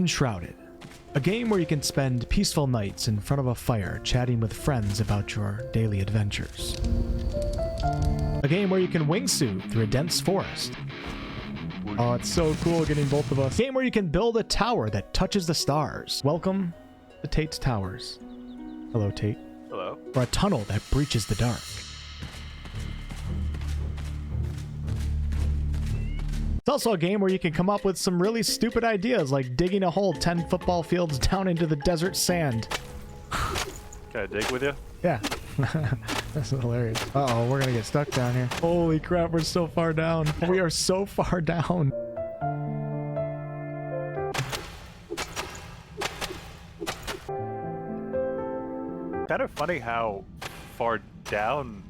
Enshrouded, a game where you can spend peaceful nights in front of a fire chatting with friends about your daily adventures. A game where you can wingsuit through a dense forest. Oh, it's so cool getting both of us. A game where you can build a tower that touches the stars. Welcome to Tate's Towers. Hello, Tate. Hello. Or a tunnel that breaches the dark. It's also a game where you can come up with some really stupid ideas, like digging a hole 10 football fields down into the desert sand. Can I dig with you? Yeah. That's hilarious. Uh-oh, we're gonna get stuck down here. Holy crap, we're so far down. We are so far down. Kind of funny how far down,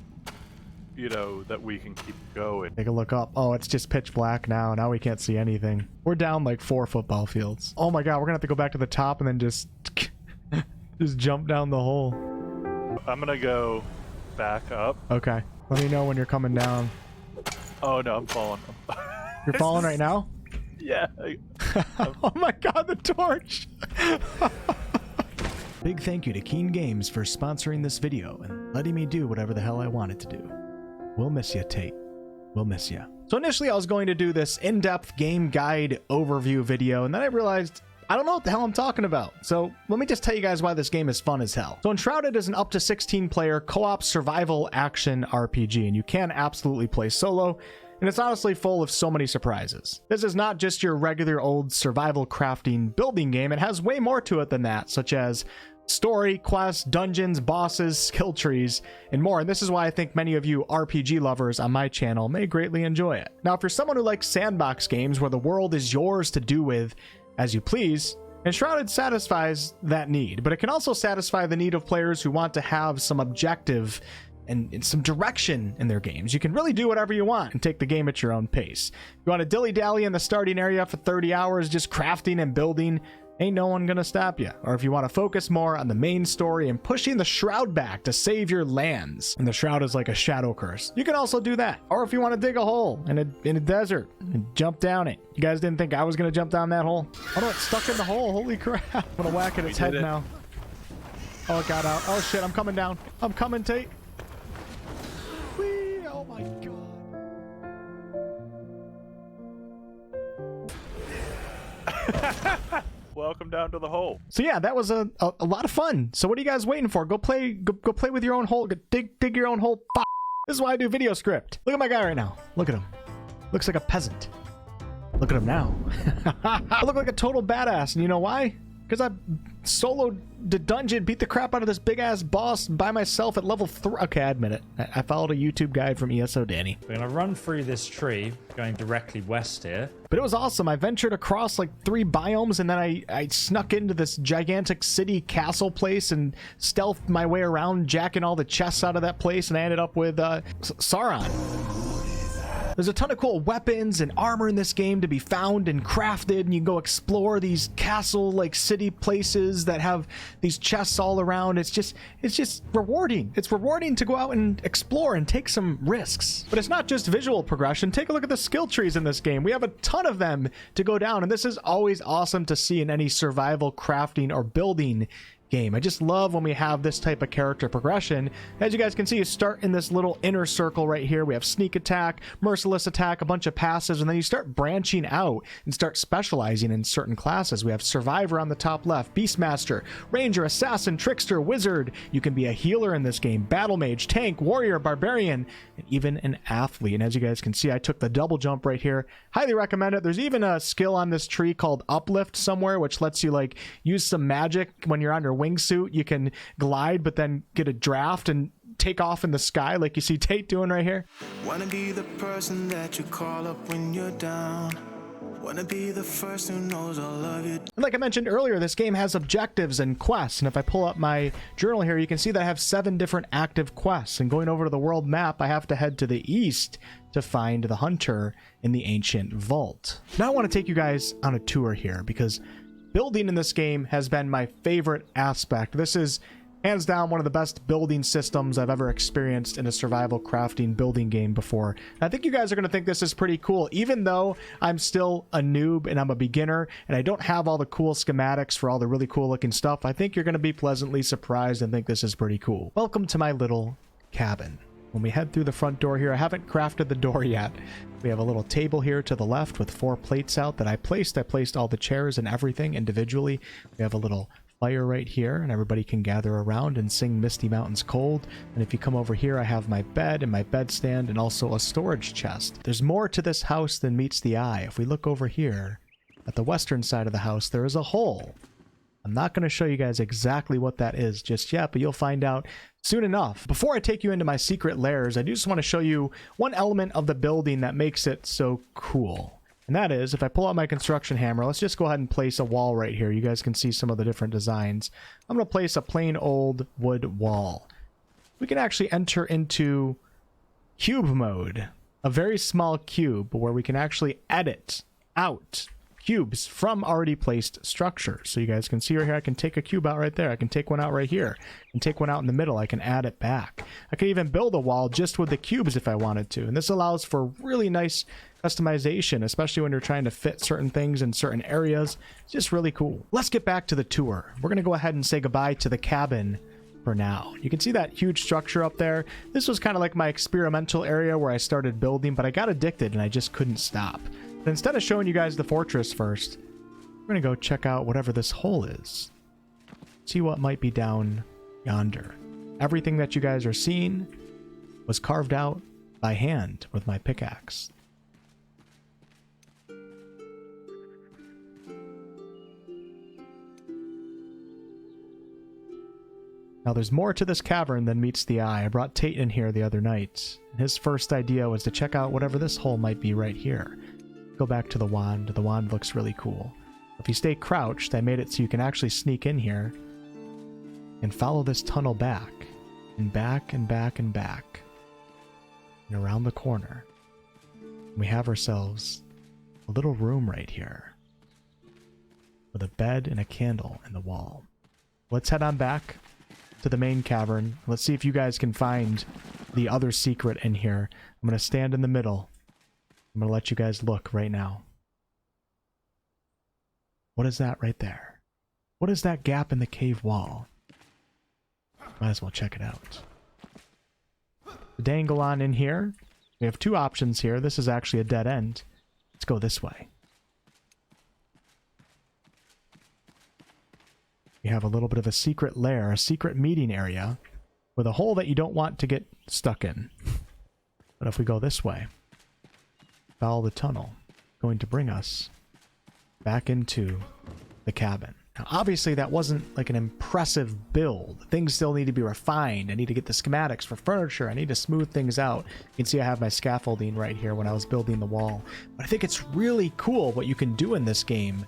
you know, that we can keep going. Take a look up. Oh, it's just pitch black now. Now we can't see anything. We're down like 4 football fields. Oh my god, we're gonna have to go back to the top and then just just jump down the hole. I'm gonna go back up. Okay. Let me know when you're coming down. Oh no, I'm falling. You're falling right now? Yeah. Oh my god, the torch! Big thank you to Keen Games for sponsoring this video and letting me do whatever the hell I wanted to do. We'll miss you, Tate. We'll miss you. So initially I was going to do this in-depth game guide overview video, and then I realized I don't know what the hell I'm talking about. So let me just tell you guys why this game is fun as hell. So Enshrouded is an up to 16 player co-op survival action RPG, and you can absolutely play solo. And it's honestly full of so many surprises. This is not just your regular old survival crafting building game. It has way more to it than that, such as story, quests, dungeons, bosses, skill trees, and more. And this is why I think many of you RPG lovers on my channel may greatly enjoy it. Now, if you're someone who likes sandbox games where the world is yours to do with as you please, Enshrouded satisfies that need, but it can also satisfy the need of players who want to have some objective and some direction in their games. You can really do whatever you want and take the game at your own pace. If you want to dilly-dally in the starting area for 30 hours just crafting and building, ain't no one gonna stop you. Or if you want to focus more on the main story and pushing the shroud back to save your lands, and the shroud is like a shadow curse, you can also do that. Or if you want to dig a hole in a desert and jump down it. You guys didn't think I was gonna jump down that hole? Oh no, it's stuck in the hole. Holy crap. I'm gonna whack at its head now. Oh, it got out. Oh shit, I'm coming down. I'm coming, Tate. Whee! Oh my god. Welcome down to the hole. So yeah, that was a lot of fun. So what are you guys waiting for? Go play with your own hole. Dig your own hole. Fuck. This is why I do video script. Look at my guy right now. Look at him. Looks like a peasant. Look at him now. I look like a total badass, and you know why? Because I soloed the dungeon, beat the crap out of this big-ass boss by myself at level 3. Okay, I admit it. I followed a YouTube guide from ESO Danny. We're going to run through this tree, going directly west here. But it was awesome. I ventured across like 3 biomes, and then I snuck into this gigantic city castle place and stealthed my way around, jacking all the chests out of that place, and I ended up with Sauron. There's a ton of cool weapons and armor in this game to be found and crafted, and you can go explore these castle-like city places that have these chests all around. It's just rewarding. It's rewarding to go out and explore and take some risks. But it's not just visual progression. Take a look at the skill trees in this game. We have a ton of them to go down, and this is always awesome to see in any survival crafting or building game. I just love when we have this type of character progression. As you guys can see, you start in this little inner circle right here. We have sneak attack, merciless attack, a bunch of passives, and then you start branching out and start specializing in certain classes. We have survivor on the top left, beastmaster, ranger, assassin, trickster, wizard. You can be a healer in this game, battle mage, tank, warrior, barbarian, and even an athlete. And as you guys can see, I took the double jump right here. Highly recommend it. There's even a skill on this tree called uplift somewhere, which lets you like use some magic when you're on your wingsuit. You can glide, but then get a draft and take off in the sky like you see Tate doing right here. Wanna be the person that you call up when you're down. Wanna be the first who knows all of you. And like I mentioned earlier, this game has objectives and quests. And if I pull up my journal here, you can see that I have 7 different active quests. And going over to the world map, I have to head to the east to find the hunter in the ancient vault. Now I want to take you guys on a tour here because building in this game has been my favorite aspect. This is Hands down, one of the best building systems I've ever experienced in a survival crafting building game before. And I think you guys are going to think this is pretty cool, even though I'm still a noob and I'm a beginner and I don't have all the cool schematics for all the really cool looking stuff. I think you're going to be pleasantly surprised and think this is pretty cool. Welcome to my little cabin. When we head through the front door here, I haven't crafted the door yet. We have a little table here to the left with 4 plates out that I placed. I placed all the chairs and everything individually. We have a little fire right here, and everybody can gather around and sing Misty Mountains Cold. And if you come over here, I have my bed and my bedstand and also a storage chest. There's more to this house than meets the eye. If we look over here at the western side of the house, there is a hole. I'm not going to show you guys exactly what that is just yet, but you'll find out soon enough. Before I take you into my secret lairs, I do just want to show you one element of the building that makes it so cool. And that is, if I pull out my construction hammer, let's just go ahead and place a wall right here. You guys can see some of the different designs. I'm going to place a plain old wood wall. We can actually enter into cube mode, a very small cube where we can actually edit out cubes from already placed structures. So you guys can see right here, I can take a cube out right there. I can take one out right here and take one out in the middle. I can add it back. I can even build a wall just with the cubes if I wanted to. And this allows for really nice customization, especially when you're trying to fit certain things in certain areas. It's just really cool. Let's get back to the tour. We're going to go ahead and say goodbye to the cabin for now. You can see that huge structure up there. This was kind of like my experimental area where I started building, but I got addicted and I just couldn't stop. But instead of showing you guys the fortress first, we're going to go check out whatever this hole is. See what might be down yonder. Everything that you guys are seeing was carved out by hand with my pickaxe. Now there's more to this cavern than meets the eye. I brought Tate in here the other night, and his first idea was to check out whatever this hole might be right here. Go back to the wand. The wand looks really cool. If you stay crouched, I made it so you can actually sneak in here and follow this tunnel back and back and back and back and around the corner. We have ourselves a little room right here with a bed and a candle in the wall. Let's head on back to the main cavern. Let's see if you guys can find the other secret in here. I'm going to stand in the middle. I'm going to let you guys look right now. What is that right there? What is that gap in the cave wall? Might as well check it out. The dangle on in here. We have 2 options here. This is actually a dead end. Let's go this way. We have a little bit of a secret lair, a secret meeting area with a hole that you don't want to get stuck in. But if we go this way, follow the tunnel, going to bring us back into the cabin. Now, obviously, that wasn't like an impressive build. Things still need to be refined. I need to get the schematics for furniture. I need to smooth things out. You can see I have my scaffolding right here when I was building the wall. But I think it's really cool what you can do in this game.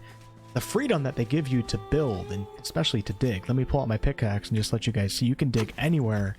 The freedom that they give you to build, and especially to dig. Let me pull out my pickaxe and just let you guys see you can dig anywhere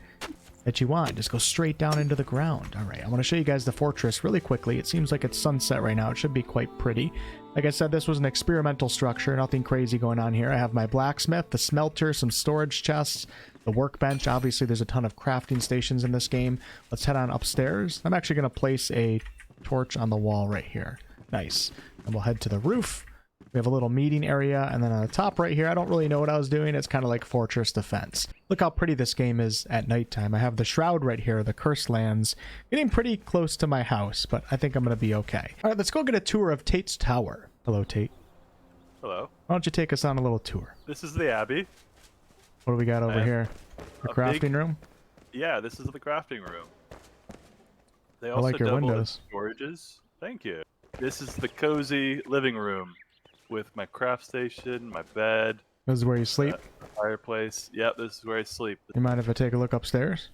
that you want. Just go straight down into the ground. All right, I want to show you guys the fortress really quickly. It seems like it's sunset right now. It should be quite pretty. Like I said, this was an experimental structure. Nothing crazy going on here. I have my blacksmith, the smelter, some storage chests, the workbench. Obviously, there's a ton of crafting stations in this game. Let's head on upstairs. I'm actually going to place a torch on the wall right here. Nice. And we'll head to the roof. We have a little meeting area, and then on the top right here, I don't really know what I was doing. It's kind of like fortress defense. Look how pretty this game is at nighttime. I have the shroud right here, the cursed lands, getting pretty close to my house, but I think I'm going to be okay. All right, let's go get a tour of Tate's tower. Hello, Tate. Hello. Why don't you take us on a little tour? This is the Abbey. What do we got over here? The crafting room? Yeah, this is the crafting room. They I also like your double windows. as storages. Thank you. This is the cozy living room with my craft station, my bed. This is where you sleep? Fireplace. Yep, this is where I sleep. You mind if I take a look upstairs?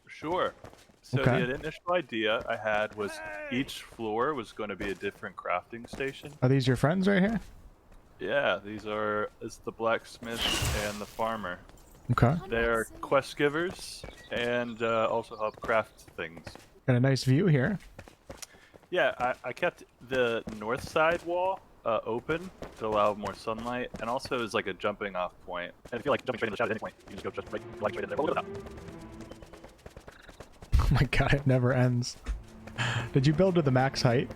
Sure. So Okay. the initial idea I had was each floor was going to be a different crafting station. Are these your friends right here? Yeah, it's the blacksmith and the farmer. Okay. They're quest givers and also help craft things. Got a nice view here. Yeah, I kept the north side wall open to allow more sunlight, and also is like a jumping off point. And if you like jumping straight into the shadow at any point, you can just go just right, straight in there. Oh, look at that. Oh my god, it never ends. Did you build to the max height?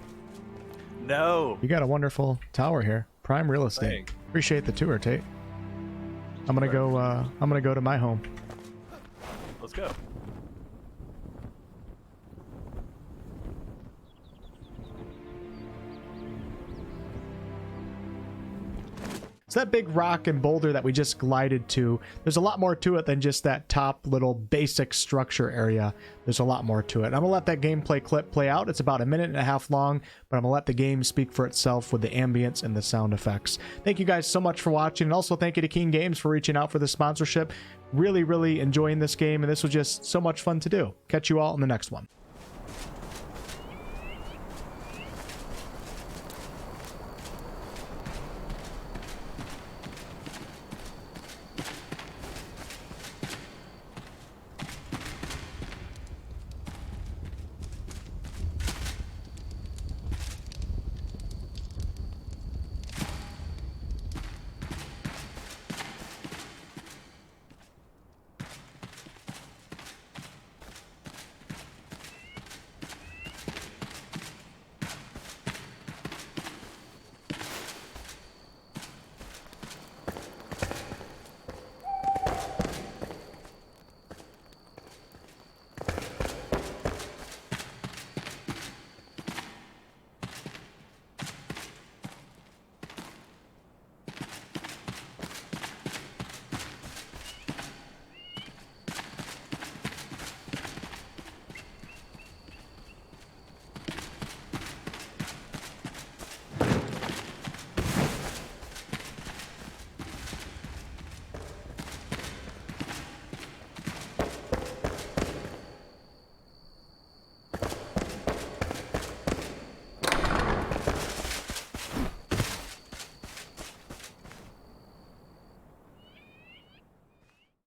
No. You got a wonderful tower here. Prime real estate. Thanks. Appreciate the tour, Tate. I'm gonna go. I'm gonna go to my home. Let's go. So that big rock and boulder that we just glided to, there's a lot more to it than just that top little basic structure area. There's a lot more to it. I'm gonna let that gameplay clip play out. It's about 1.5 minutes long, but I'm gonna let the game speak for itself with the ambience and the sound effects. Thank you guys so much for watching, and also thank you to King Games for reaching out for the sponsorship. Really enjoying this game, and this was just so much fun to do. Catch you all in the next one.